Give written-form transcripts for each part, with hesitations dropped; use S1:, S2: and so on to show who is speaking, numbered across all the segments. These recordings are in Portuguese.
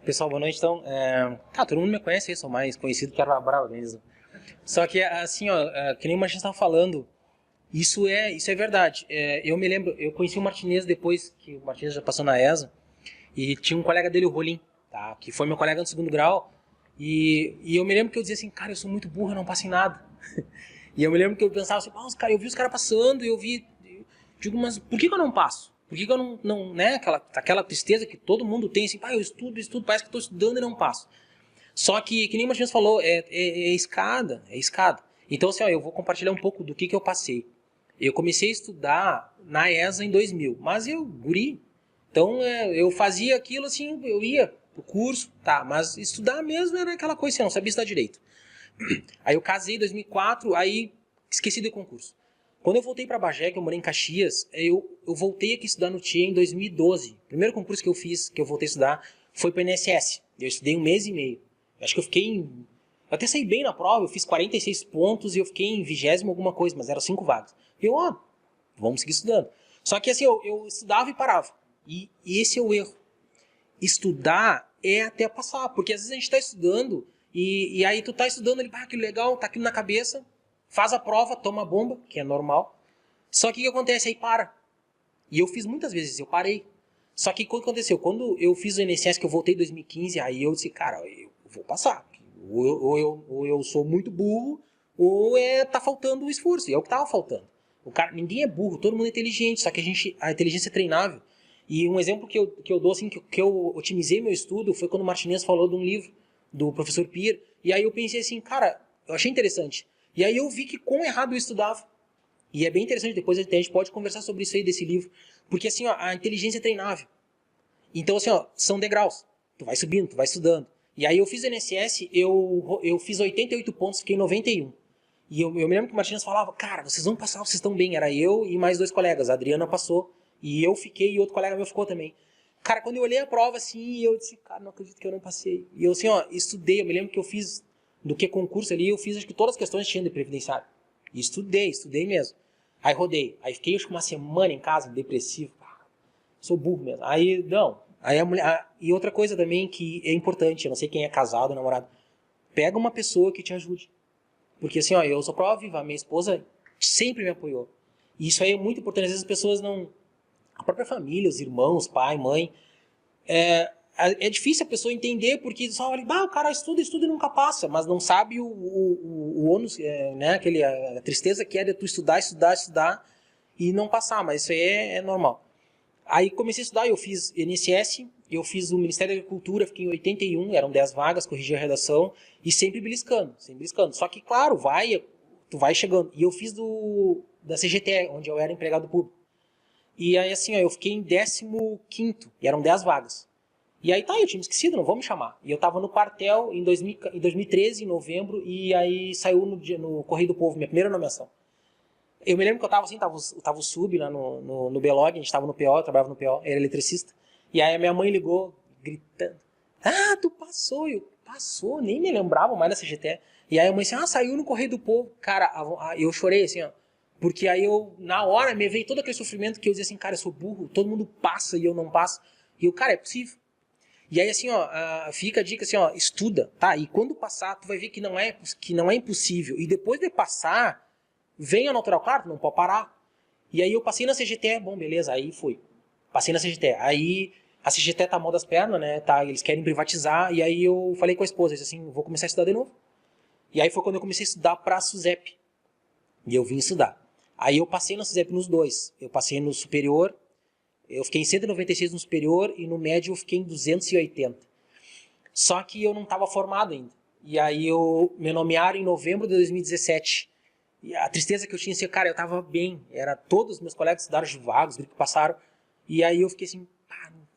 S1: Pessoal, boa noite. Então, todo mundo me conhece, eu sou mais conhecido que a Brava mesmo. Só que, assim, ó, que nem o Martins estava falando, isso é verdade. Eu me lembro, eu conheci o Martinez depois que o Martinez já passou na ESA, e tinha um colega dele, o Rolim, tá, que foi meu colega no segundo grau, e eu me lembro que eu dizia assim, cara, eu sou muito burro, eu não passo em nada. E eu me lembro que eu pensava assim, eu vi os caras passando, e eu digo, mas por que eu não passo? Por que eu não né, aquela tristeza que todo mundo tem, assim, eu estudo, parece que estou estudando e não passo. Só que nem o Martins falou, é escada. Então, assim, ó, eu vou compartilhar um pouco do que eu passei. Eu comecei a estudar na ESA em 2000, mas eu, guri. Então, eu fazia aquilo assim, eu ia pro curso, tá, mas estudar mesmo era aquela coisa assim, eu não sabia estudar direito. Aí eu casei em 2004, aí esqueci do concurso. Quando eu voltei para Bagé, que eu morei em Caxias, eu voltei aqui estudar no TIE em 2012. O primeiro concurso que eu fiz, que eu voltei a estudar, foi para o INSS. Eu estudei 1 mês e meio. Acho que eu até saí bem na prova, eu fiz 46 pontos e eu fiquei em 20º alguma coisa, mas eram 5 vagas. E vamos seguir estudando. Só que assim, eu estudava e parava. E esse é o erro. Estudar é até passar, porque às vezes a gente está estudando e aí tu tá estudando ali, que legal, tá aquilo na cabeça, faz a prova, toma a bomba, que é normal. Só que o que acontece? Aí para. E eu fiz muitas vezes, eu parei. Só que o que aconteceu? Quando eu fiz o INSS, que eu voltei em 2015, aí eu disse, cara, eu vou passar. Ou eu sou muito burro, ou tá faltando o esforço. E é o que tava faltando. Ninguém é burro, todo mundo é inteligente, só que a inteligência é treinável. E um exemplo que eu dou, assim, que eu otimizei meu estudo, foi quando o Martinez falou de um livro do professor Pierre. E aí eu pensei assim, cara, eu achei interessante. E aí eu vi que quão errado eu estudava. E é bem interessante, depois a gente pode conversar sobre isso aí desse livro. Porque assim, ó, a inteligência é treinável. Então assim, ó, são degraus. Tu vai subindo, tu vai estudando. E aí eu fiz o INSS, eu fiz 88 pontos, fiquei em 91. E eu me lembro que o Martins falava, cara, vocês vão passar, vocês estão bem. Era eu e mais 2 colegas. A Adriana passou, e eu fiquei, e outro colega meu ficou também. Cara, quando eu olhei a prova assim, eu disse, cara, não acredito que eu não passei. E eu assim, ó, estudei, eu me lembro que eu fiz, do que concurso ali, eu fiz acho que todas as questões tinham de previdenciário. E estudei mesmo. Aí rodei. Aí fiquei acho que uma semana em casa, depressivo. Sou burro mesmo. Aí, não. Aí a mulher. E outra coisa também que é importante, eu não sei quem é casado ou namorado, pega uma pessoa que te ajude. Porque assim, ó, eu sou prova viva, minha esposa sempre me apoiou. E isso aí é muito importante. Às vezes as pessoas não. A própria família, os irmãos, pai, mãe. É difícil a pessoa entender, porque só olha, o cara estuda e nunca passa, mas não sabe o ônus, né, a tristeza que é de tu estudar e não passar, mas isso aí é normal. Aí comecei a estudar, eu fiz INSS, eu fiz o Ministério da Agricultura, fiquei em 81, eram 10 vagas, corrigi a redação, e sempre beliscando. Só que, claro, tu vai chegando. E eu fiz da CGT, onde eu era empregado público. E aí, assim, ó, eu fiquei em 15º, e eram 10 vagas. E aí eu tinha me esquecido, não vão me chamar. E eu tava no quartel em 2013, em novembro, e aí saiu no Correio do Povo, minha primeira nomeação. Eu me lembro que eu tava assim, tava o sub lá no Belog, a gente tava no PO, eu trabalhava no PO, era eletricista. E aí a minha mãe ligou, gritando, tu passou. Passou, nem me lembrava mais da CGT. E aí a mãe assim, saiu no Correio do Povo. Cara, eu chorei assim, ó. Porque aí na hora, me veio todo aquele sofrimento que eu dizia assim, cara, eu sou burro, todo mundo passa e eu não passo. E eu, cara, é possível. E aí assim, ó, fica a dica assim, ó, estuda, tá? E quando passar, tu vai ver que não é impossível. E depois de passar, vem a natural, claro, tu não pode parar. E aí eu passei na CGT, bom, beleza, aí fui. Passei na CGT. Aí a CGT tá mal das pernas, né? Tá, eles querem privatizar. E aí eu falei com a esposa, disse assim, vou começar a estudar de novo. E aí foi quando eu comecei a estudar pra SUSEP. E eu vim estudar. Aí eu passei na SUSEP nos 2. Eu passei no superior, eu fiquei em 196 no superior e no médio eu fiquei em 280. Só que eu não estava formado ainda. E aí me nomearam em novembro de 2017. E a tristeza que eu tinha, assim, cara, eu tava bem. Todos os meus colegas estudaram de vagos, que passaram. E aí eu fiquei assim,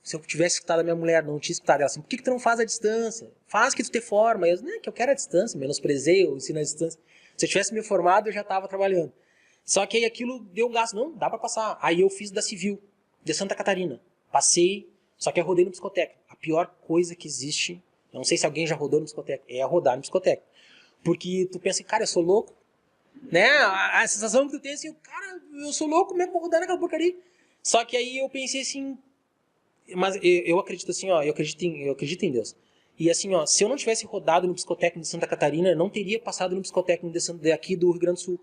S1: se eu tivesse escutado a minha mulher, não tinha escutado ela assim, por que tu não faz a distância? Faz que tu te forma. Eu, que eu quero a distância, menosprezei o ensino à distância. Se eu tivesse me formado, eu já estava trabalhando. Só que aí aquilo deu um gasto. Não, dá para passar. Aí eu fiz da Civil, de Santa Catarina. Passei, só que eu rodei no psicotécnico. A pior coisa que existe, não sei se alguém já rodou no psicotécnico, é rodar no psicotécnico. Porque tu pensa, cara, eu sou louco. Né? A sensação que tu tem é assim, cara, eu sou louco, como é que eu vou rodar naquela porcaria? Só que aí eu pensei assim, Mas eu acredito assim, ó, eu acredito em Deus. E assim, ó, se eu não tivesse rodado no psicotécnico de Santa Catarina, eu não teria passado no psicotécnico daqui do Rio Grande do Sul.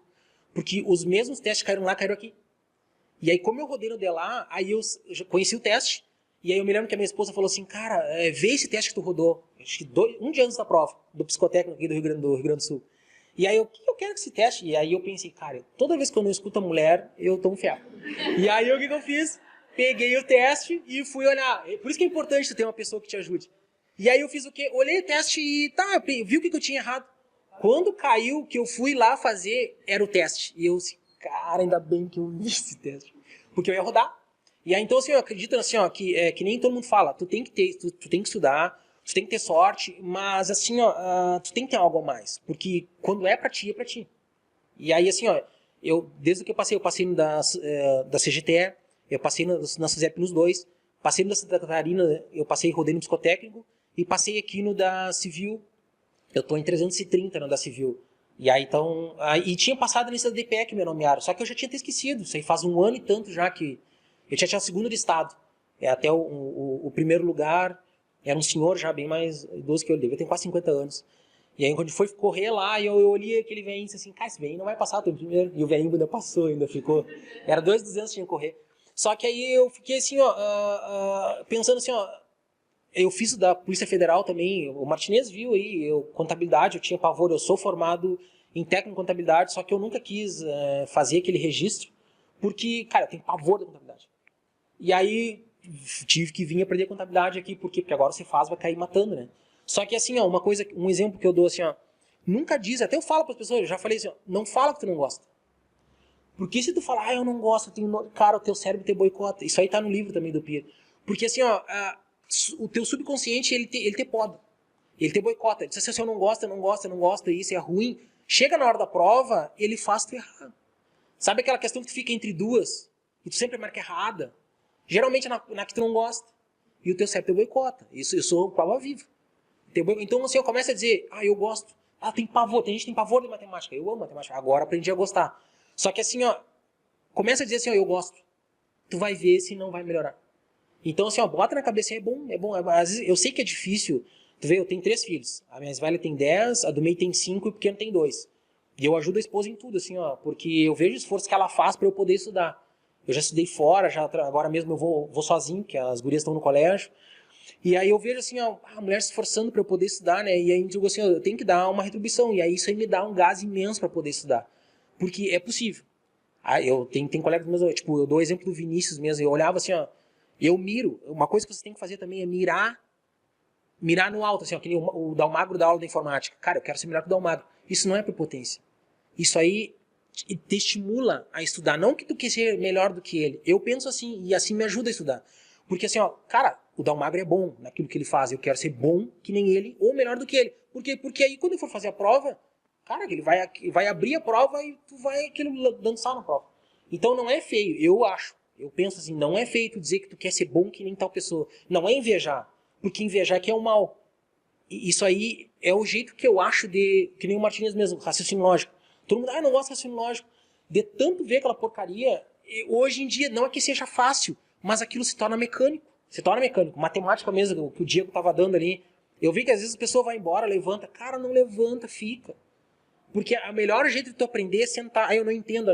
S1: Porque os mesmos testes que caíram lá, caíram aqui. E aí, como eu rodei no de lá, aí eu já conheci o teste. E aí eu me lembro que a minha esposa falou assim, cara, vê esse teste que tu rodou. Acho que um dia antes da prova, do psicotécnico aqui do Rio Grande do Sul. E aí, o que eu quero com esse teste? E aí eu pensei, cara, toda vez que eu não escuto a mulher, eu tomo ferro. E aí, o que eu fiz? Peguei o teste e fui olhar. Por isso que é importante ter uma pessoa que te ajude. E aí eu fiz o quê? Olhei o teste e tá, vi o que eu tinha errado. Quando caiu, que eu fui lá fazer, era o teste. E eu assim, cara, ainda bem que eu vi esse teste. Porque eu ia rodar. E aí, então, assim, eu acredito assim, ó, que nem todo mundo fala. Tu tem que estudar, tu tem que ter sorte, mas assim, ó, tu tem que ter algo a mais. Porque quando é pra ti, é pra ti. E aí, assim, ó, desde que eu passei no da CGTE, eu passei na SUSEP nos dois, passei no da Santa Catarina, eu passei rodei no psicotécnico, e passei aqui no da Civil, eu tô em 330 no da Civil. E aí, então, e tinha passado nesse da DPE que me nomearam, só que eu já tinha até esquecido, isso aí faz um ano e tanto já que eu já tinha o segundo do estado. Até o primeiro lugar era um senhor já bem mais idoso que eu, devia ter quase 50 anos. E aí, quando foi correr lá, eu olhei aquele velhinho e disse assim, cara, esse velhinho não vai passar, tu primeiro. E o velhinho ainda passou, ainda ficou. Era 2.200 que tinha que correr. Só que aí eu fiquei assim, ó, pensando assim, ó, eu fiz da Polícia Federal também, o Martinez viu aí, contabilidade, eu tinha pavor, eu sou formado em técnico em contabilidade, só que eu nunca quis fazer aquele registro, porque, cara, eu tenho pavor da contabilidade. E aí tive que vir aprender contabilidade aqui, por quê? Porque agora você faz, vai cair matando, né? Só que assim, ó, um exemplo que eu dou assim, ó, nunca diz, até eu falo para as pessoas, eu já falei assim, ó, não fala que tu não gosta. Porque se tu falar, eu não gosto, cara, o teu cérebro te boicota. Isso aí tá no livro também do Pierre. Porque assim, ó, o teu subconsciente, ele te poda. Ele te boicota. Ele diz assim, eu não gosto, eu não gosto, eu não gosto, isso é ruim. Chega na hora da prova, ele faz tu errar. Sabe aquela questão que tu fica entre duas e tu sempre marca errada? Geralmente na que tu não gosta. E o teu cérebro te boicota. Isso eu sou prova viva. Então assim, eu começo a dizer, eu gosto. Tem pavor, tem gente que tem pavor de matemática. Eu amo matemática, agora aprendi a gostar. Só que assim, ó, começa a dizer assim, ó, eu gosto. Tu vai ver se não vai melhorar. Então assim, ó, bota na cabeça, é bom, é bom. Às vezes, eu sei que é difícil. Tu vê, eu tenho 3 filhos. A minha mais velha tem 10, a do meio tem 5 e o pequeno tem 2. E eu ajudo a esposa em tudo, assim, ó, porque eu vejo o esforço que ela faz para eu poder estudar. Eu já estudei fora, agora mesmo eu vou sozinho, porque as gurias estão no colégio. E aí eu vejo assim, ó, a mulher se esforçando para eu poder estudar, né? E aí eu digo assim, ó, eu tenho que dar uma retribuição. E aí isso aí me dá um gás imenso para poder estudar. Porque é possível. Eu tenho colegas meus, tipo, eu dou o exemplo do Vinícius mesmo. Eu olhava assim, ó, eu miro. Uma coisa que você tem que fazer também é mirar no alto, assim, ó, que nem o Dalmagro da aula da informática. Cara, eu quero ser melhor que o Dalmagro. Isso não é prepotência. Isso aí te estimula a estudar. Não que tu quer ser melhor do que ele. Eu penso assim, e assim me ajuda a estudar. Porque assim, ó, cara, o Dalmagro é bom naquilo que ele faz. Eu quero ser bom que nem ele, ou melhor do que ele. Por quê? Porque aí quando eu for fazer a prova, cara, ele vai abrir a prova e tu vai dançar na prova. Então não é feio, eu acho. Eu penso assim, não é feio tu dizer que tu quer ser bom que nem tal pessoa. Não é invejar. Porque invejar que é o mal. E isso aí é o jeito que eu acho que nem o Martinez mesmo, raciocínio lógico. Todo mundo, não gosta de raciocínio lógico. De tanto ver aquela porcaria, hoje em dia, não é que seja fácil, mas aquilo se torna mecânico. Se torna mecânico. Matemática mesmo, que o Diego estava dando ali. Eu vi que às vezes a pessoa vai embora, levanta. Cara, não levanta, fica. Porque o melhor jeito de tu aprender é sentar. Eu não entendo.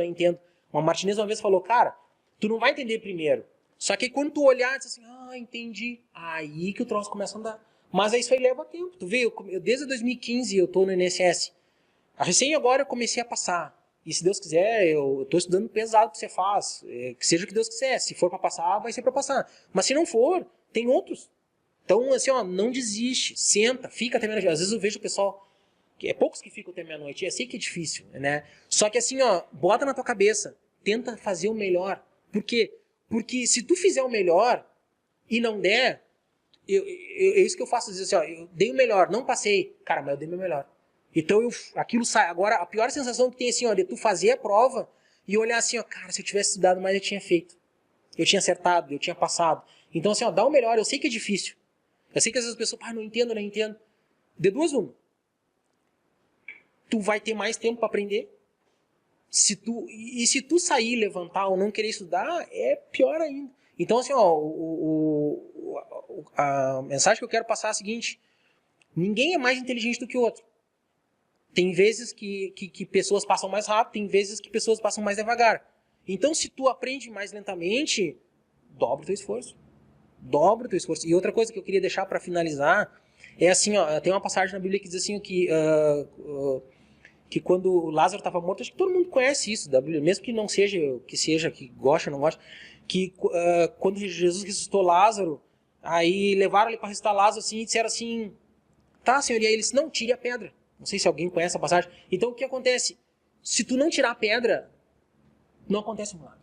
S1: Uma Martinez uma vez falou, cara, tu não vai entender primeiro. Só que aí quando tu olhar, diz assim, entendi. Aí que o troço começa a andar. Mas isso aí leva tempo. Tu vê, desde 2015 eu tô no INSS. Recém agora eu comecei a passar. E se Deus quiser, eu tô estudando pesado que você faz. Que seja o que Deus quiser. Se for para passar, vai ser para passar. Mas se não for, tem outros. Então, assim, ó, não desiste. Senta, fica até meia-noite. Às vezes eu vejo o pessoal, que é poucos que ficam até meia-noite. Eu sei que é difícil, né? Só que assim, ó, bota na tua cabeça. Tenta fazer o melhor. Por quê? Porque se tu fizer o melhor e não der, é isso que eu faço. Dizer assim, ó, eu dei o melhor, não passei. Cara, mas eu dei o meu melhor. Então aquilo sai. Agora, a pior sensação que tem assim, ó, de tu fazer a prova e olhar assim, ó, cara, se eu tivesse estudado mais, eu tinha feito. Eu tinha acertado, eu tinha passado. Então, assim, ó, dá o melhor. Eu sei que é difícil. Eu sei que às vezes as pessoas, não entendo. De duas, uma. Tu vai ter mais tempo para aprender. Se tu sair, levantar ou não querer estudar, é pior ainda. Então, assim, ó, a mensagem que eu quero passar é a seguinte: ninguém é mais inteligente do que o outro. Tem vezes que pessoas passam mais rápido, tem vezes que pessoas passam mais devagar. Então, se tu aprende mais lentamente, dobra o teu esforço. Dobra o teu esforço. E outra coisa que eu queria deixar para finalizar é assim, ó, tem uma passagem na Bíblia que diz assim que quando Lázaro estava morto, acho que todo mundo conhece isso da Bíblia, mesmo que não seja, que gosta ou não gosta, que quando Jesus ressuscitou Lázaro, aí levaram ele para ressuscitar Lázaro assim, e disseram assim, tá, Senhor, e aí ele disse, não, tire a pedra. Não sei se alguém conhece essa passagem. Então o que acontece? Se tu não tirar a pedra, não acontece um milagre.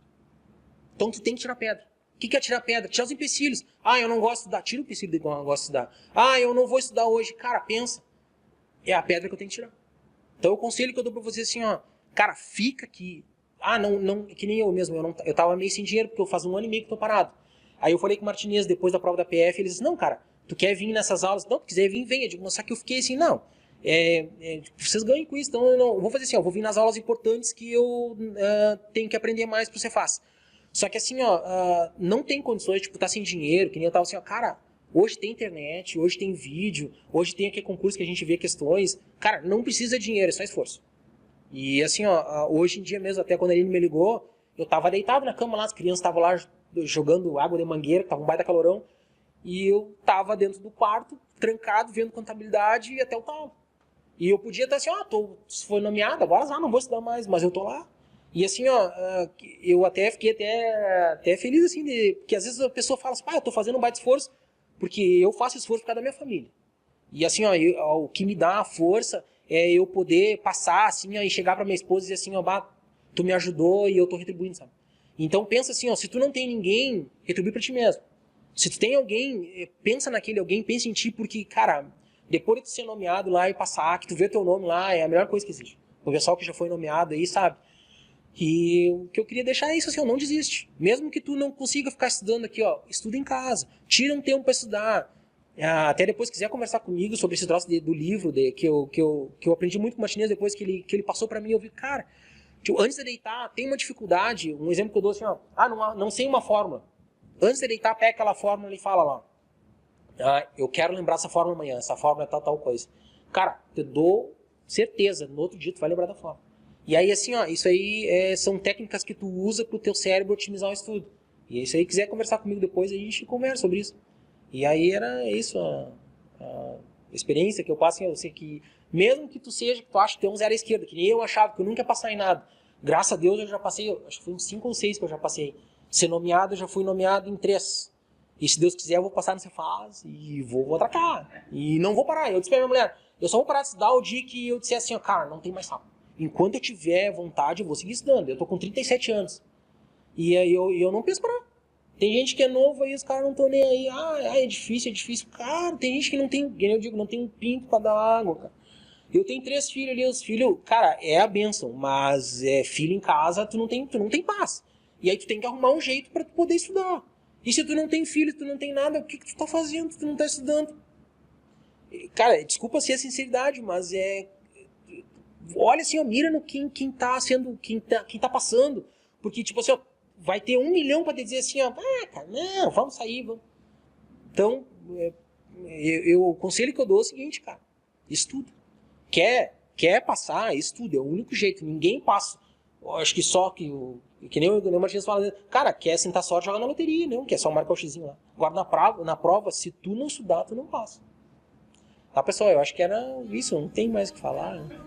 S1: Então tu tem que tirar a pedra. O que é tirar a pedra? Tirar os empecilhos. Ah, eu não gosto de estudar. Tira o empecilho de que eu não gosto de estudar. Ah, eu não vou estudar hoje. Cara, pensa. É a pedra que eu tenho que tirar. Então o conselho que eu dou pra você é assim, ó. Cara, fica aqui. Ah, não, que nem eu mesmo. Eu tava meio sem dinheiro, porque eu faz 1 ano e meio que tô parado. Aí eu falei com o Martinez, depois da prova da PF, ele disse, não, cara, tu quer vir nessas aulas? Não, se quiser vir, venha. Eu digo, só que eu fiquei assim, não. Vocês ganham com isso, então eu vou fazer assim, ó, vou vir nas aulas importantes que eu tenho que aprender mais pro Cefaz. Só que assim, ó, não tem condições, tipo, tá sem dinheiro, que nem eu tava assim, ó, cara, hoje tem internet, hoje tem vídeo, hoje tem aquele concurso que a gente vê questões, cara, não precisa de dinheiro, é só esforço. E assim, ó, hoje em dia mesmo, até quando ele me ligou, eu tava deitado na cama lá, as crianças estavam lá jogando água de mangueira, que tava um baita calorão, e eu tava dentro do quarto, trancado, vendo contabilidade e até o tal. E eu podia estar assim, foi nomeado, agora não vou estudar mais, mas eu tô lá. E assim, ó, eu até fiquei até feliz, assim, porque às vezes a pessoa fala assim, eu tô fazendo um baita esforço, porque eu faço esforço por causa da minha família. E assim, ó, o que me dá a força é eu poder passar, assim, ó, e chegar pra minha esposa e dizer assim, ó, tu me ajudou e eu tô retribuindo, sabe? Então pensa assim, ó, se tu não tem ninguém, retribui pra ti mesmo. Se tu tem alguém, pensa naquele alguém, pensa em ti, porque, cara, depois de tu ser nomeado lá e passar, que tu vê teu nome lá, é a melhor coisa que existe. O pessoal que já foi nomeado aí, sabe? E o que eu queria deixar é isso, assim, ó, não desiste. Mesmo que tu não consiga ficar estudando aqui, ó, estuda em casa. Tira um tempo para estudar. Até depois quiser conversar comigo sobre esse troço do livro, que eu aprendi muito com o Martinez depois que ele passou para mim, eu vi, cara, tipo, antes de deitar, tem uma dificuldade, um exemplo que eu dou assim, ó, não sei uma fórmula. Antes de deitar, pega aquela fórmula e fala lá. Eu quero lembrar essa fórmula amanhã, essa fórmula é tal coisa. Cara, te dou certeza, no outro dia tu vai lembrar da fórmula. E aí assim, ó, isso aí são técnicas que tu usa pro teu cérebro otimizar o estudo. E se aí quiser conversar comigo depois, a gente conversa sobre isso. E aí era isso, a experiência que eu passo, eu sei que mesmo que tu seja, que tu acha que tem um zero à esquerda, que nem eu achava, que eu nunca ia passar em nada. Graças a Deus eu já passei, acho que foi uns 5 ou 6 que eu já passei. Ser nomeado, eu já fui nomeado em 3. E se Deus quiser, eu vou passar no Cefaz e vou atracar. E não vou parar. Eu disse pra minha mulher, eu só vou parar de estudar o dia que eu disser assim, ó, cara, não tem mais saco. Enquanto eu tiver vontade, eu vou seguir estudando. Eu tô com 37 anos. E aí eu não penso parar. Tem gente que é novo aí, os caras não estão nem aí. É difícil, é difícil. Cara, tem gente que não tem, eu digo, não tem um pinto pra dar água, cara. Eu tenho 3 filhos ali, os filhos, cara, é a bênção, mas filho em casa, tu não tem paz. E aí tu tem que arrumar um jeito pra tu poder estudar. E se tu não tem filho, tu não tem nada, o que tu tá fazendo? Tu não tá estudando. Cara, desculpa se é sinceridade, mas olha assim, ó, mira no quem tá passando. Porque, tipo assim, ó, vai ter 1 milhão pra te dizer assim, ó, cara, não, vamos sair, vamos. Então, o conselho que eu dou é o seguinte, cara, estuda. Quer passar, estuda, é o único jeito, ninguém passa. Eu acho que só que nem o Martins fala, cara, quer sentar sorte, joga na loteria, não, quer só marcar o xizinho lá. Agora na prova, se tu não estudar, tu não passa. Tá, pessoal, eu acho que era isso, não tem mais o que falar, né?